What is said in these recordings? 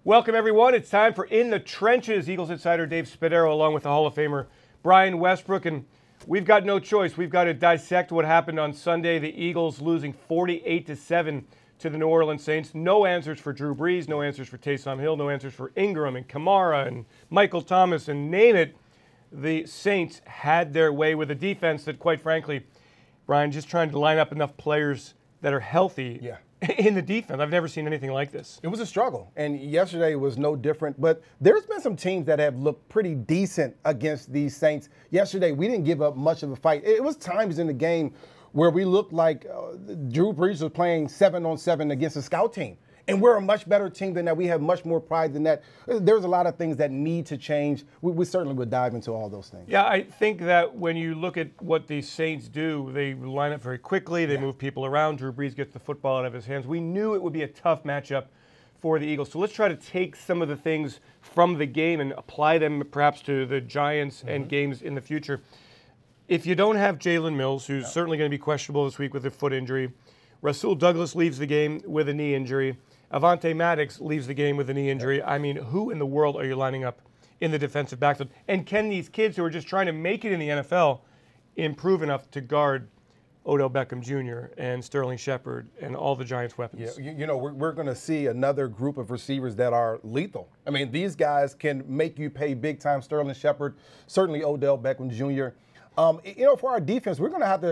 Welcome, everyone. It's time for In the Trenches. Eagles insider Dave Spadaro along with the Hall of Famer Brian Westbrook. And we've got no choice. We've got to dissect what happened on Sunday. The Eagles losing 48-7 to the New Orleans Saints. No answers for Drew Brees, no answers for Taysom Hill, no answers for Ingram and Kamara and Michael Thomas, and name it. The Saints had their way with a defense that, quite frankly, Brian, just trying to line up enough players that are healthy in the defense. I've never seen anything like this. It was a struggle, and yesterday was no different. But there's been some teams that have looked pretty decent against these Saints. Yesterday, we didn't give up much of a fight. It was times in the game where we looked like Drew Brees was playing 7-on-7 against a scout team. And we're a much better team than that. We have much more pride than that. There's a lot of things that need to change. We certainly would dive into all those things. Yeah, I think that when you look at what the Saints do, they line up very quickly. They move people around. Drew Brees gets the football out of his hands. We knew it would be a tough matchup for the Eagles. So let's try to take some of the things from the game and apply them perhaps to the Giants and games in the future. If you don't have Jalen Mills, who's certainly going to be questionable this week with a foot injury, Rasul Douglas leaves the game with a knee injury. Avonte Maddox leaves the game with a knee injury. I mean, who in the world are you lining up in the defensive backfield? And can these kids who are just trying to make it in the NFL improve enough to guard Odell Beckham Jr. and Sterling Shepard and all the Giants' weapons? Yeah, you know, we're going to see another group of receivers that are lethal. I mean, these guys can make you pay big time. Sterling Shepard, certainly Odell Beckham Jr. You know, for our defense, we're going to have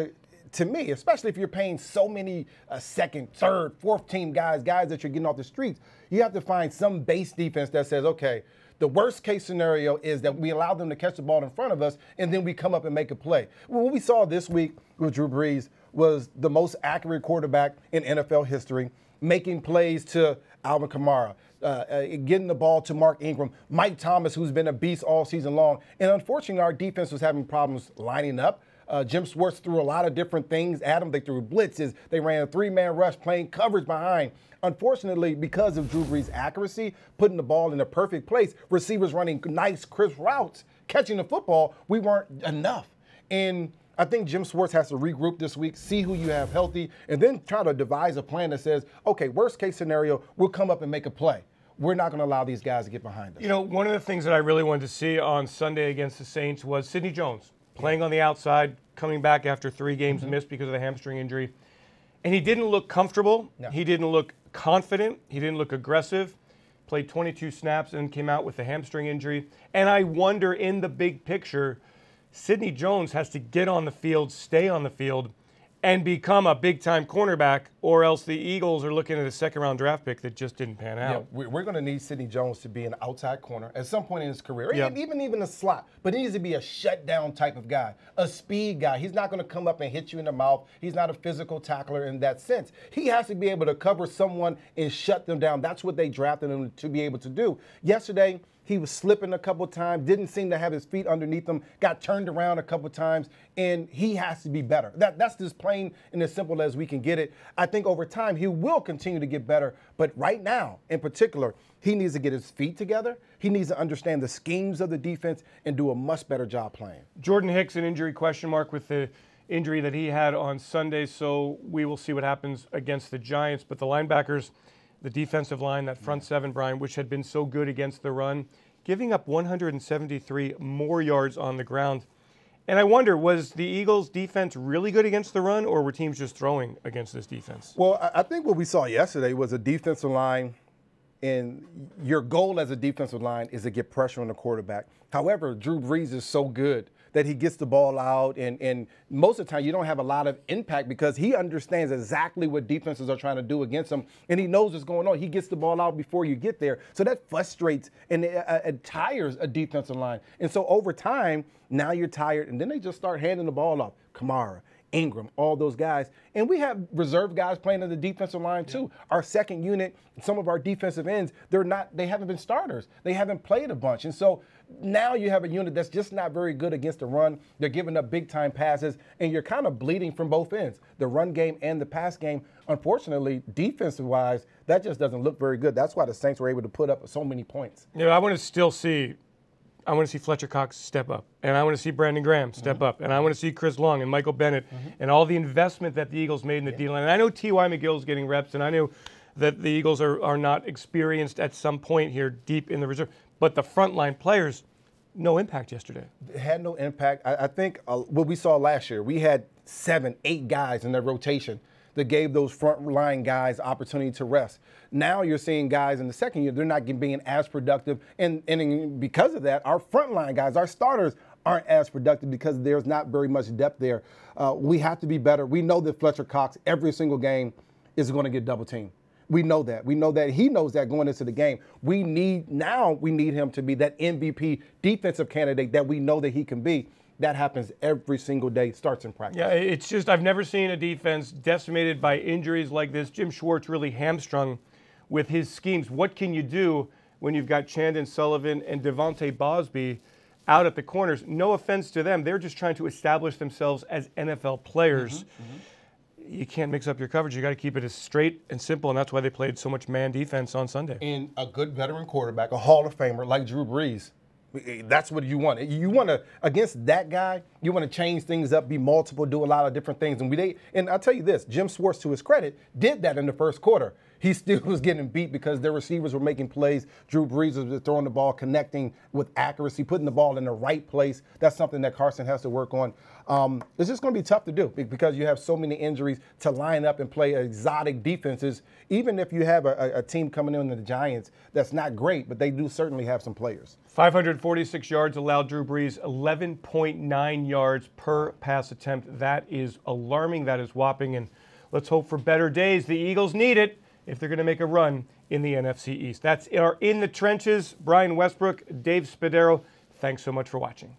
to me, especially if you're paying so many second, third, fourth team guys that you're getting off the streets, you have to find some base defense that says, okay, the worst case scenario is that we allow them to catch the ball in front of us and then we come up and make a play. Well, what we saw this week with Drew Brees was the most accurate quarterback in NFL history, making plays to Alvin Kamara, getting the ball to Mark Ingram, Mike Thomas, who's been a beast all season long. And unfortunately, our defense was having problems lining up. Jim Schwartz threw a lot of different things at them. They threw blitzes. They ran a three-man rush, playing coverage behind. Unfortunately, because of Drew Brees' accuracy, putting the ball in the perfect place, receivers running nice, crisp routes, catching the football, we weren't enough. And I think Jim Schwartz has to regroup this week, see who you have healthy, and then try to devise a plan that says, okay, worst case scenario, we'll come up and make a play. We're not going to allow these guys to get behind us. You know, one of the things that I really wanted to see on Sunday against the Saints was Sidney Jones playing on the outside, coming back after 3 games missed because of the hamstring injury. And he didn't look comfortable. No. He didn't look confident. He didn't look aggressive. Played 22 snaps and came out with a hamstring injury. And I wonder, in the big picture, Sidney Jones has to get on the field, stay on the field, and become a big-time cornerback, or else the Eagles are looking at a second-round draft pick that just didn't pan out. Yeah, we're going to need Sidney Jones to be an outside corner at some point in his career, even a slot. But he needs to be a shutdown type of guy, a speed guy. He's not going to come up and hit you in the mouth. He's not a physical tackler in that sense. He has to be able to cover someone and shut them down. That's what they drafted him to be able to do. Yesterday, he was slipping a couple times, didn't seem to have his feet underneath him, got turned around a couple times, and he has to be better. That's just plain and as simple as we can get it. I think over time he will continue to get better, but right now, in particular, he needs to get his feet together. He needs to understand the schemes of the defense and do a much better job playing. Jordan Hicks, an injury question mark with the injury that he had on Sunday, so we will see what happens against the Giants. But the linebackers, the defensive line, that front seven, Brian, which had been so good against the run, giving up 173 more yards on the ground. And I wonder, was the Eagles' defense really good against the run, or were teams just throwing against this defense? Well, I think what we saw yesterday was a defensive line, and your goal as a defensive line is to get pressure on the quarterback. However, Drew Brees is so good that he gets the ball out, and most of the time you don't have a lot of impact because he understands exactly what defenses are trying to do against him, and he knows what's going on. He gets the ball out before you get there. So that frustrates and it tires a defensive line. And so over time, now you're tired, and then they just start handing the ball off. Kamara, Ingram, all those guys. And we have reserve guys playing in the defensive line too. Our second unit, some of our defensive ends, they haven't been starters. They haven't played a bunch. And so now you have a unit that's just not very good against the run. They're giving up big time passes, and you're kind of bleeding from both ends, the run game and the pass game. Unfortunately, defensive wise, that just doesn't look very good. That's why the Saints were able to put up so many points. You know, I want to see Fletcher Cox step up, and I want to see Brandon Graham step up, and I want to see Chris Long and Michael Bennett and all the investment that the Eagles made in the D-line. And I know T.Y. McGill's getting reps, and I know that the Eagles are not experienced at some point here deep in the reserve. But the frontline players, no impact yesterday. It had no impact. I think what we saw last year, we had 7, 8 guys in their rotation that gave those frontline guys opportunity to rest. Now you're seeing guys in the second year, they're not being as productive. And because of that, our frontline guys, our starters, aren't as productive because there's not very much depth there. We have to be better. We know that Fletcher Cox, every single game, is going to get double teamed. We know that. We know that he knows that going into the game. We need him to be that MVP defensive candidate that we know that he can be. That happens every single day, starts in practice. Yeah, it's just I've never seen a defense decimated by injuries like this. Jim Schwartz really hamstrung with his schemes. What can you do when you've got Chandon Sullivan and Devontae Bosby out at the corners? No offense to them. They're just trying to establish themselves as NFL players. You can't mix up your coverage. You got to keep it as straight and simple, and that's why they played so much man defense on Sunday. And a good veteran quarterback, a Hall of Famer like Drew Brees, that's what you want. You want to, against that guy, you want to change things up, be multiple, do a lot of different things. And I'll tell you this, Jim Schwartz, to his credit, did that in the first quarter. He still was getting beat because their receivers were making plays. Drew Brees was throwing the ball, connecting with accuracy, putting the ball in the right place. That's something that Carson has to work on. It's just going to be tough to do because you have so many injuries to line up and play exotic defenses. Even if you have a team coming in the Giants that's not great, but they do certainly have some players. 546 yards allowed Drew Brees, 11.9 yards per pass attempt. That is alarming. That is whopping. And let's hope for better days. The Eagles need it if they're going to make a run in the NFC East. That's our In the Trenches. Brian Westbrook, Dave Spadaro, thanks so much for watching.